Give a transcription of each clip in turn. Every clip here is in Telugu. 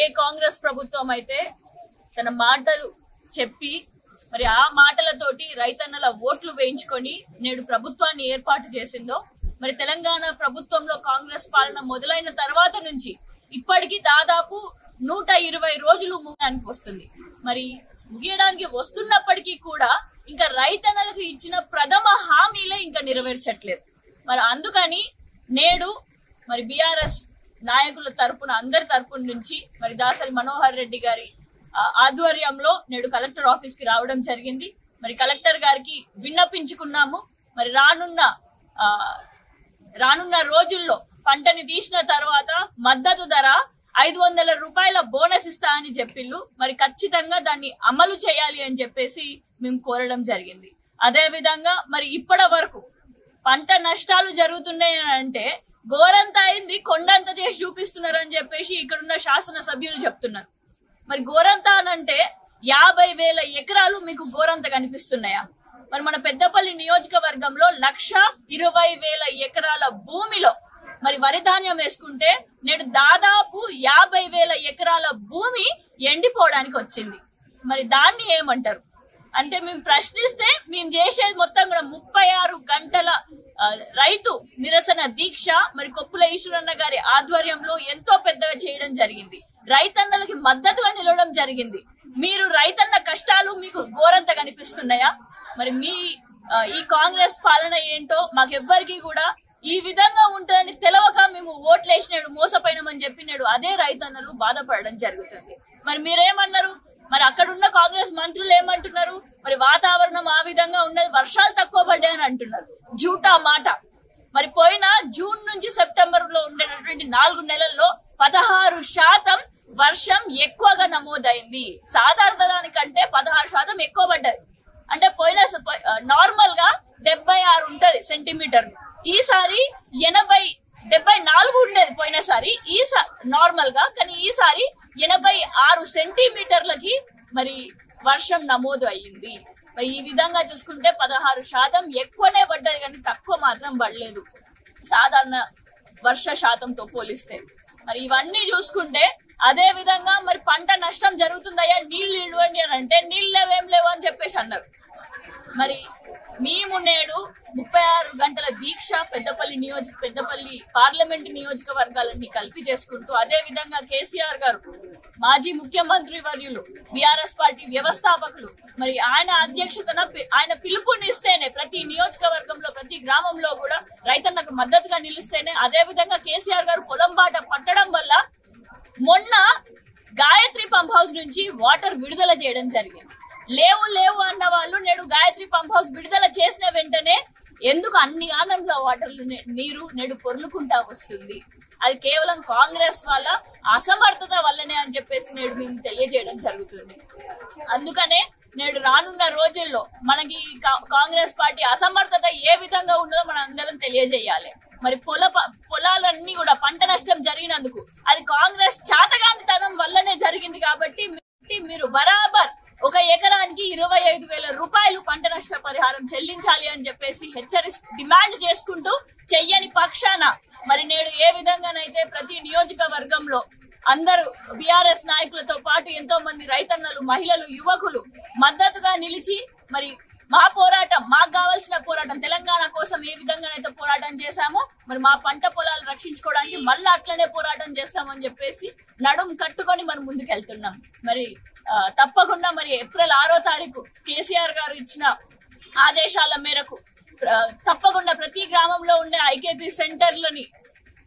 ఏ కాంగ్రెస్ ప్రభుత్వం అయితే తన మాటలు చెప్పి మరి ఆ మాటలతోటి రైతన్నల ఓట్లు వేయించుకొని నేడు ప్రభుత్వాన్ని ఏర్పాటు చేసిందో, మరి తెలంగాణ ప్రభుత్వంలో కాంగ్రెస్ పాలన మొదలైన తర్వాత నుంచి ఇప్పటికీ దాదాపు 120 రోజులు ముగియడానికి వస్తుంది. మరి ముగియడానికి వస్తున్నప్పటికీ కూడా ఇంకా రైతన్నలకు ఇచ్చిన ప్రథమ హామీలే ఇంకా నెరవేర్చట్లేదు. మరి అందుకని నేడు మరి బీఆర్ఎస్ నాయకుల తరపున అందరి తరపున నుంచి మరి దాసరి మనోహర్ రెడ్డి గారి ఆధ్వర్యంలో నేడు కలెక్టర్ ఆఫీస్ కి రావడం జరిగింది. మరి కలెక్టర్ గారికి విన్నపించుకున్నాము. మరి రానున్న రోజుల్లో పంటని తీసిన తర్వాత మద్దతు ధర 500 రూపాయల బోనస్ ఇస్తా అని చెప్పిళ్ళు. మరి ఖచ్చితంగా దాన్ని అమలు చేయాలి అని చెప్పేసి మేము కోరడం జరిగింది. అదే విధంగా మరి ఇప్పటి వరకు పంట నష్టాలు జరుగుతున్నాయి అంటే గోరంత అయింది, కొండంత చేసి చూపిస్తున్నారు అని చెప్పేసి ఇక్కడున్న శాసన సభ్యులు చెప్తున్నారు. మరి గోరంత అనంటే 50,000 ఎకరాలు మీకు గోరంత కనిపిస్తున్నాయా? మరి మన పెద్దపల్లి నియోజకవర్గంలో 1,20,000 ఎకరాల భూమిలో మరి వరి ధాన్యం వేసుకుంటే నేడు దాదాపు 50,000 ఎకరాల భూమి ఎండిపోవడానికి వచ్చింది. మరి దాన్ని ఏమంటారు అంటే మేము ప్రశ్నిస్తే మేము చేసేది మొత్తం కూడా 36 గంటల రైతు నిరసన దీక్ష మరి కొప్పుల ఈశ్వరన్న గారి ఆధ్వర్యంలో ఎంతో పెద్దగా చేయడం జరిగింది. రైతన్నలకి మద్దతుగా నిలవడం జరిగింది. మీరు రైతన్న కష్టాలు మీకు ఘోరంత కనిపిస్తున్నాయా? మరి మీ ఈ కాంగ్రెస్ పాలన ఏంటో మాకెవ్వరికి కూడా ఈ విధంగా ఉంటుందని తెలవక మేము ఓట్లేసినాడు మోసపోయినామని చెప్పినాడు అదే రైతన్నలు బాధపడడం జరుగుతుంది. మరి మీరేమన్నారు? మరి అక్కడున్న కాంగ్రెస్ మంత్రులు ఏమంటున్నారు? మరి వాతావరణం ఆ విధంగా ఉన్నది, వర్షాలు తక్కువ పడ్డాయని అంటున్నారు. జూటా మాట. మరి పోయిన జూన్ నుంచి సెప్టెంబర్ లో ఉండేటటువంటి 4 నెలల్లో 16% వర్షం ఎక్కువగా నమోదైంది. సాధారణ దానికంటే 16% ఎక్కువ పడ్డది. అంటే పోయిన నార్మల్ గా 76 ఉంటది సెంటీమీటర్, ఈసారి 74 ఉండేది పోయినసారి నార్మల్ గా, కానీ ఈసారి 86 సెంటీమీటర్లకి మరి వర్షం నమోదు అయ్యింది. మరి ఈ విధంగా చూసుకుంటే 16% ఎక్కువనే పడ్డది, కానీ తక్కువ మాత్రం పడలేదు సాధారణ వర్ష శాతంతో పోలిస్తే. మరి ఇవన్నీ చూసుకుంటే అదే విధంగా మరి పంట నష్టం జరుగుతుందయ్యా, నీళ్లు ఇవ్వండి అని అంటే నీళ్ళు ఏం లేవు అని చెప్పేసి అన్నారు. మరి మేము నేడు 36 గంటల దీక్ష పెద్దపల్లి పార్లమెంట్ నియోజకవర్గాలన్నీ కలిపి చేసుకుంటూ, అదే విధంగా కేసీఆర్ గారు మాజీ ముఖ్యమంత్రి వర్యులు బీఆర్ఎస్ పార్టీ వ్యవస్థాపకులు మరి ఆయన అధ్యక్షతన ఆయన పిలుపునిస్తేనే ప్రతి నియోజకవర్గంలో ప్రతి గ్రామంలో కూడా రైతన్నకు మద్దతుగా నిలిస్తేనే, అదే విధంగా కేసీఆర్ గారు పొలం బాట పట్టడం వల్ల మొన్న గాయత్రి పంప్ హౌస్ నుంచి వాటర్ విడుదల చేయడం జరిగింది. లేవు అన్న వాళ్ళు నేడు గాయత్రి పంప్ హౌస్ విడుదల చేసిన వెంటనే ఎందుకు అన్ని ఆనంలో వాటర్ నీరు నేడు పొర్లుకుంటా వస్తుంది? అది కేవలం కాంగ్రెస్ వల్ల అసమర్థత వల్లనే అని చెప్పేసి నేడు మేము తెలియజేయడం జరుగుతుంది. అందుకనే నేడు రానున్న రోజుల్లో మనకి కాంగ్రెస్ పార్టీ అసమర్థత ఏ విధంగా ఉన్నదో మనం అందరం తెలియజేయాలి. మరి పొలాలన్నీ కూడా పంట నష్టం జరిగినందుకు అది కాంగ్రెస్ చాతగానితనం వల్లనే జరిగింది. కాబట్టి మీరు బరాబర్ ఒక ఎకరానికి 25,000 రూపాయలు పంట నష్ట పరిహారం చెల్లించాలి అని చెప్పేసి డిమాండ్ చేసుకుంటూ చెయ్యని పక్షాన మరి నేడు ఏ విధంగానైతే ప్రతి నియోజకవర్గంలో అందరూ బీఆర్ఎస్ నాయకులతో పాటు ఎంతో మంది రైతన్నలు, మహిళలు, యువకులు మద్దతుగా నిలిచి మరి మా పోరాటం, మాకు కావాల్సిన పోరాటం తెలంగాణ కోసం ఏ విధంగానైతే పోరాటం చేశామో మరి మా పంట పొలాలు రక్షించుకోవడానికి మళ్ళీ అట్లనే పోరాటం చేస్తామని చెప్పేసి నడుం కట్టుకొని మనం ముందుకెళ్తున్నాం. మరి తప్పకుండా మరి ఏప్రిల్ 6వ తారీఖు కేసీఆర్ గారు ఇచ్చిన ఆదేశాల మేరకు తప్పకుండా ప్రతి గ్రామంలో ఉండే ఐకేపీ సెంటర్లని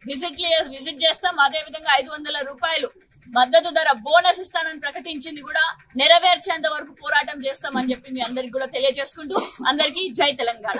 విజిట్ చేస్తాం. అదే విధంగా 500 రూపాయలు మద్దతు ధర బోనస్ ఇస్తానని ప్రకటించింది కూడా నెరవేర్చేంత వరకు పోరాటం చేస్తామని చెప్పి మీ అందరికి కూడా తెలియజేసుకుంటూ అందరికీ జై తెలంగాణ.